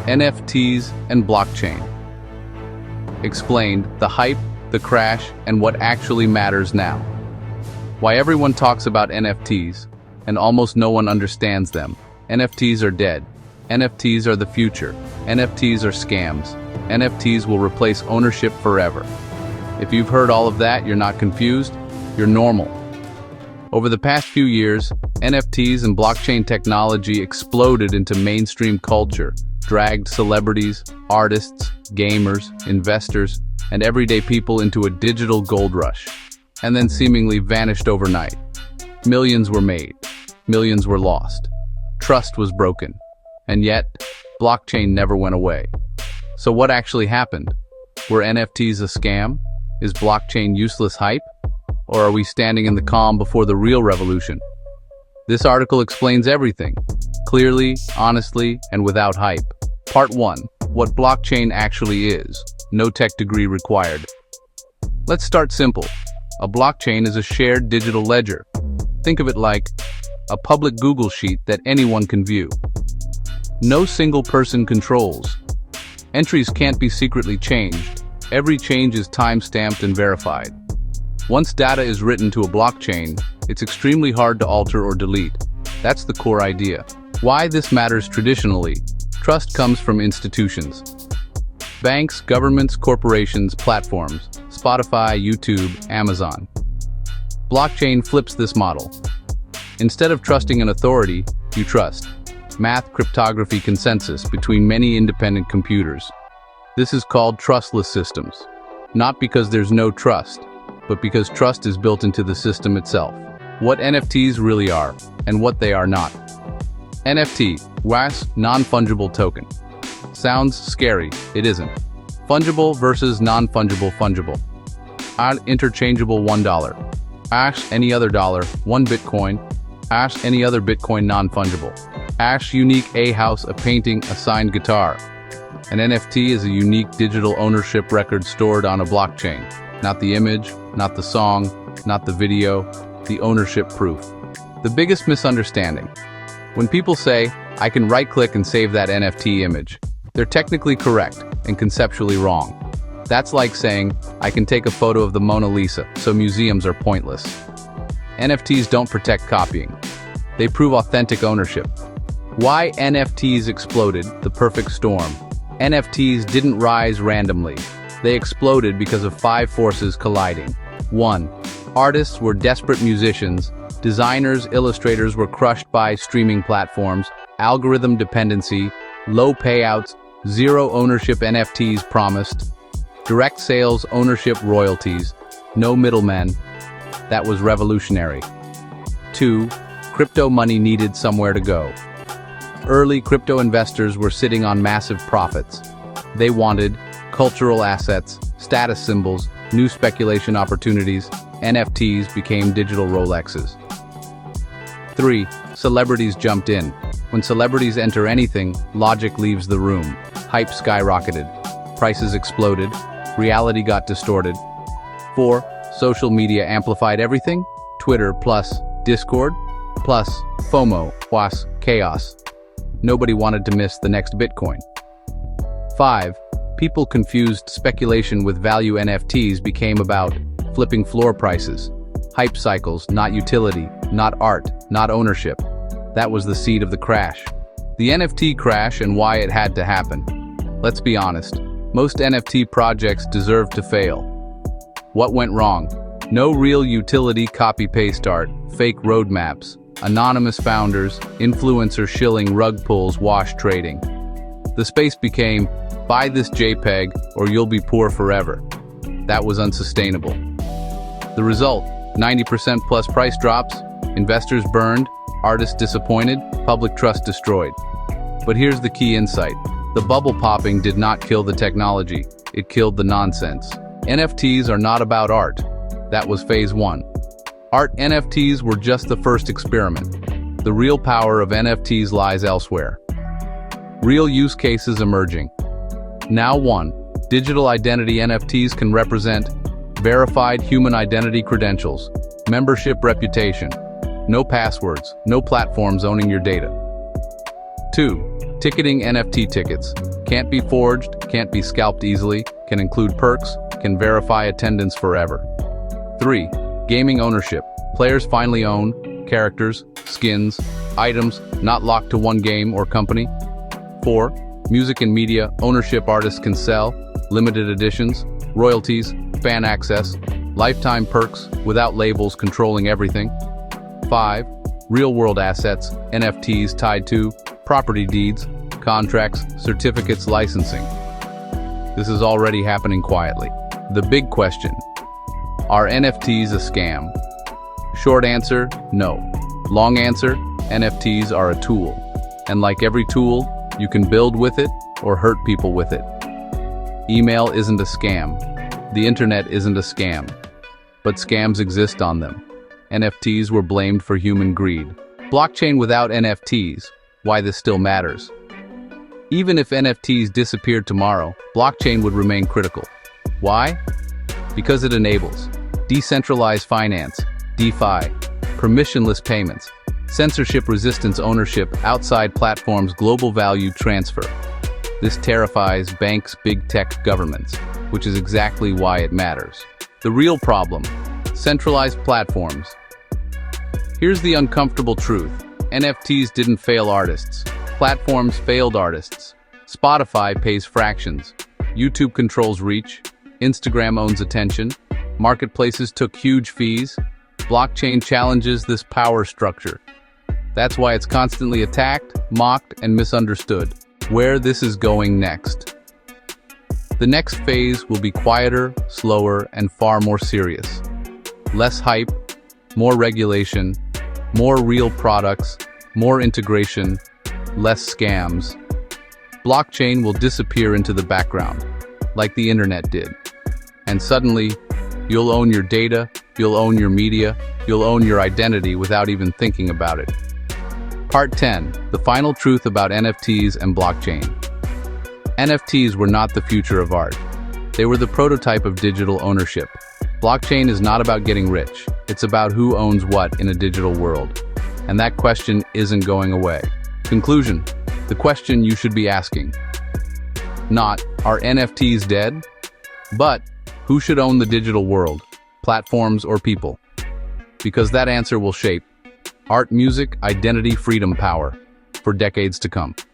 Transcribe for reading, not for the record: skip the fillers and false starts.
NFTs and blockchain. Explained the hype, the crash, and what actually matters now. Why everyone talks about NFTs, and almost no one understands them. NFTs are dead. NFTs are the future. NFTs are scams. NFTs will replace ownership forever. If you've heard all of that, you're not confused, you're normal. Over the past few years, NFTs and blockchain technology exploded into mainstream culture, dragged celebrities, artists, gamers, investors, and everyday people into a digital gold rush, and then seemingly vanished overnight. Millions were made, millions were lost. Trust was broken, and yet, blockchain never went away. So what actually happened? Were NFTs a scam? Is blockchain useless hype? Or are we standing in the calm before the real revolution? This article explains everything, clearly, honestly, and without hype. Part 1. What blockchain actually is. No tech degree required. Let's start simple. A blockchain is a shared digital ledger. Think of it like a public Google sheet that anyone can view. No single person controls. Entries can't be secretly changed. Every change is time-stamped and verified. Once data is written to a blockchain, it's extremely hard to alter or delete. That's the core idea. Why this matters traditionally. Trust comes from institutions. Banks, governments, corporations, platforms, Spotify, YouTube, Amazon. Blockchain flips this model. Instead of trusting an authority, you trust. Math, cryptography, consensus between many independent computers. This is called trustless systems. Not because there's no trust, but because trust is built into the system itself. What NFTs really are, and what they are not. NFT, WAS, non-fungible token. Sounds scary, it isn't. Fungible versus non-fungible fungible. Interchangeable $1. Ash any other dollar, 1 Bitcoin. Ash any other Bitcoin non-fungible. Ash unique a house, a painting, a signed guitar. An NFT is a unique digital ownership record stored on a blockchain. Not the image, not the song, not the video, the ownership proof. The biggest misunderstanding. When people say, I can right-click and save that NFT image, they're technically correct and conceptually wrong. That's like saying, I can take a photo of the Mona Lisa, so museums are pointless. NFTs don't protect copying. They prove authentic ownership. Why NFTs exploded, the perfect storm. NFTs didn't rise randomly. They exploded because of 5 forces colliding. 1. Artists were desperate musicians. Designers, illustrators were crushed by streaming platforms, algorithm dependency, low payouts, zero ownership NFTs promised, direct sales, ownership, royalties, no middlemen. That was revolutionary. 2. Crypto money needed somewhere to go. Early crypto investors were sitting on massive profits. They wanted cultural assets, status symbols, new speculation opportunities. NFTs became digital Rolexes. 3. Celebrities jumped in. When celebrities enter anything, logic leaves the room. Hype skyrocketed. Prices exploded. Reality got distorted. 4. Social media amplified everything. Twitter plus Discord plus FOMO plus chaos. Nobody wanted to miss the next Bitcoin. 5. People confused speculation with value. NFTs became about flipping floor prices. Hype cycles, not utility, not art, not ownership. That was the seed of the crash. The NFT crash and why it had to happen. Let's be honest, most NFT projects deserve to fail. What went wrong? No real utility, copy-paste art, fake roadmaps, anonymous founders, influencer shilling, rug pulls, wash trading. The space became, buy this JPEG or you'll be poor forever. That was unsustainable. The result, 90% plus price drops, investors burned, artists disappointed, public trust destroyed. But here's the key insight. The bubble popping did not kill the technology, it killed the nonsense. NFTs are not about art. That was phase 1. Art NFTs were just the first experiment. The real power of NFTs lies elsewhere. Real use cases emerging. Now 1. Digital identity NFTs can represent verified human identity credentials, membership reputation, no passwords, no platforms owning your data. 2. Ticketing NFT tickets. Can't be forged, can't be scalped easily, can include perks, can verify attendance forever. 3. Gaming ownership. Players finally own characters, skins, items, not locked to one game or company. 4. Music and media ownership. Artists can sell, limited editions, royalties, fan access, lifetime perks without labels controlling everything. 5. Real-world assets, NFTs tied to property deeds, contracts, certificates, licensing. This is already happening quietly. The big question: are NFTs a scam? Short answer, no. Long answer, NFTs are a tool. And like every tool, you can build with it or hurt people with it. Email isn't a scam. The internet isn't a scam. But scams exist on them. NFTs were blamed for human greed. Blockchain without NFTs, why this still matters. Even if NFTs disappeared tomorrow, blockchain would remain critical. Why? Because it enables decentralized finance, DeFi, permissionless payments, censorship-resistance ownership outside platforms, global value transfer. This terrifies banks, big tech, governments, which is exactly why it matters. The real problem: centralized platforms. Here's the uncomfortable truth. NFTs didn't fail artists. Platforms failed artists. Spotify pays fractions. YouTube controls reach. Instagram owns attention. Marketplaces took huge fees. Blockchain challenges this power structure. That's why it's constantly attacked, mocked, and misunderstood. Where this is going next. The next phase will be quieter, slower, and far more serious. Less hype, more regulation, more real products, more integration, less scams. Blockchain will disappear into the background, like the internet did. And suddenly, you'll own your data, you'll own your media, you'll own your identity without even thinking about it. Part 10. The final truth about NFTs and blockchain. NFTs were not the future of art. They were the prototype of digital ownership. Blockchain is not about getting rich. It's about who owns what in a digital world. And that question isn't going away. Conclusion. The question you should be asking. Not, are NFTs dead? But, who should own the digital world? Platforms or people? Because that answer will shape art, music, identity, freedom, power for decades to come.